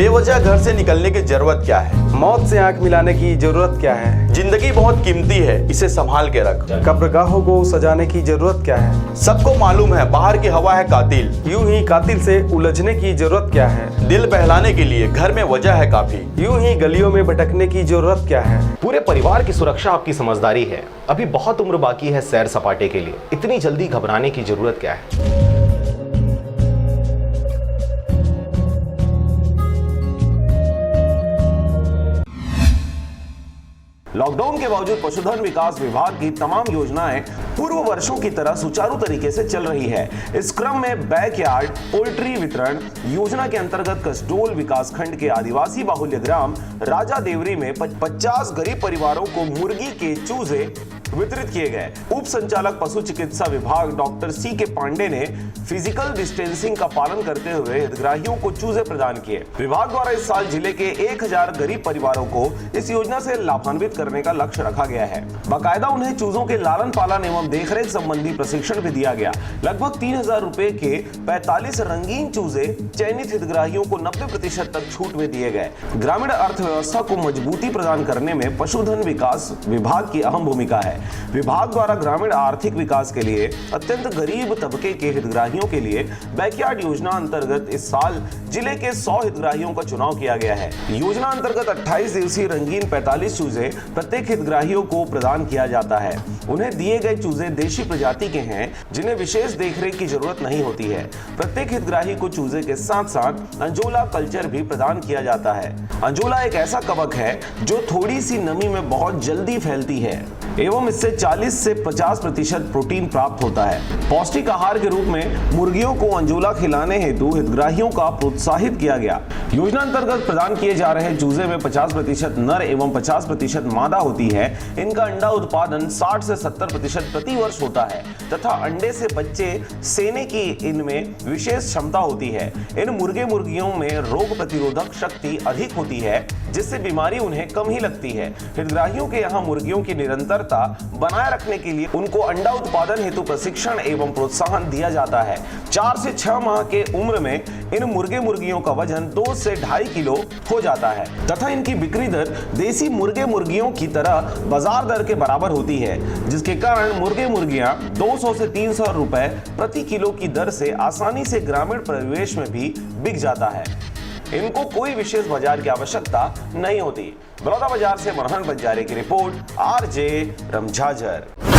बेवजह घर से निकलने की जरूरत क्या है? मौत से आंख मिलाने की जरूरत क्या है? जिंदगी बहुत कीमती है, इसे संभाल के रख। कब्रगाहों को सजाने की जरूरत क्या है? सबको मालूम है बाहर की हवा है कातिल। यूं ही कातिल से उलझने की जरूरत क्या है? दिल बहलाने के लिए घर में वजह है काफी। यूं ही गलियों में भटकने की जरूरत क्या है? पूरे परिवार की सुरक्षा आपकी समझदारी है। अभी बहुत उम्र बाकी है सैर सपाटे के लिए, इतनी जल्दी घबराने की जरूरत क्या है? लॉकडाउन के बावजूद पशुधन विकास विभाग की तमाम योजनाएं पूर्व वर्षों की तरह सुचारू तरीके से चल रही है। इस क्रम में बैकयार्ड पोल्ट्री वितरण योजना के अंतर्गत कसडोल विकासखंड के आदिवासी बाहुल्य ग्राम राजा देवरी में 50 गरीब परिवारों को मुर्गी के चूजे वितरित किए गए। उप संचालक पशु चिकित्सा विभाग डॉक्टर सी के पांडे ने फिजिकल डिस्टेंसिंग का पालन करते हुए हितग्राहियों को चूजे प्रदान किए। विभाग द्वारा इस साल जिले के 1000 गरीब परिवारों को इस योजना से लाभान्वित करने का लक्ष्य रखा गया है। बाकायदा उन्हें चूजों के लालन पालन एवं देखरेख संबंधी प्रशिक्षण भी दिया गया। लगभग 3000 रुपए के 45 रंगीन चूजे चयनित हितग्राहियों को 90% तक छूट में दिए गए। ग्रामीण अर्थव्यवस्था को मजबूती प्रदान करने में पशुधन विकास विभाग की अहम भूमिका है। विभाग द्वारा ग्रामीण आर्थिक विकास के लिए अत्यंत गरीब तबके के हितग्राहियों के लिए बैकयार्ड योजना अंतर्गत इस साल जिले के 100 हितग्राहियों का चुनाव किया गया है। योजना अंतर्गत 28 दिवसीय रंगीन 45 चूजे प्रत्येक हितग्राहियों को प्रदान किया जाता है। उन्हें दिए गए चूजे देशी प्रजाति के हैं जिन्हें विशेष देखरेख की जरूरत नहीं होती है। प्रत्येक हितग्राही को चूजे के साथ साथ अंजोला कल्चर भी प्रदान किया जाता है। अंजोला एक ऐसा कवक है जो थोड़ी सी नमी में बहुत जल्दी फैलती है एवं इससे 40 से 50% प्रोटीन प्राप्त होता है। पौष्टिक आहार के रूप में मुर्गियों को अंजोला खिलाने हेतु हितग्राहियों का प्रोत्साहित किया गया। योजना अंतर्गत प्रदान किए जा रहे चूजे में 50% नर एवं 50% मादा होती है। इनका अंडा उत्पादन 60 से 70% प्रति वर्ष होता है तथा अंडे से बच्चे सेने की इनमें विशेष क्षमता होती है। इन मुर्गे मुर्गियों में रोग प्रतिरोधक शक्ति अधिक होती है जिससे बीमारी उन्हें कम ही लगती है। हितग्राहियों के यहाँ मुर्गियों की निरंतरता बनाए रखने के लिए उनको अंडा उत्पादन हेतु प्रशिक्षण एवं प्रोत्साहन दिया जाता है। 4 से 6 माह के उम्र में इन मुर्गे मुर्गियों का वजन 2 से 2.5 किलो हो जाता है तथा इनकी बिक्री दर देसी मुर्गे मुर्गियों की तरह बाजार दर के बराबर होती है, जिसके कारण मुर्गे मुर्गियां 200 से 300 रुपए प्रति किलो की दर से आसानी से ग्रामीण परिवेश में भी बिक जाता है। इनको कोई विशेष बाजार की आवश्यकता नहीं होती। बड़ौदा बाजार से मरहन बंजारे की रिपोर्ट, आरजे रमझाझर।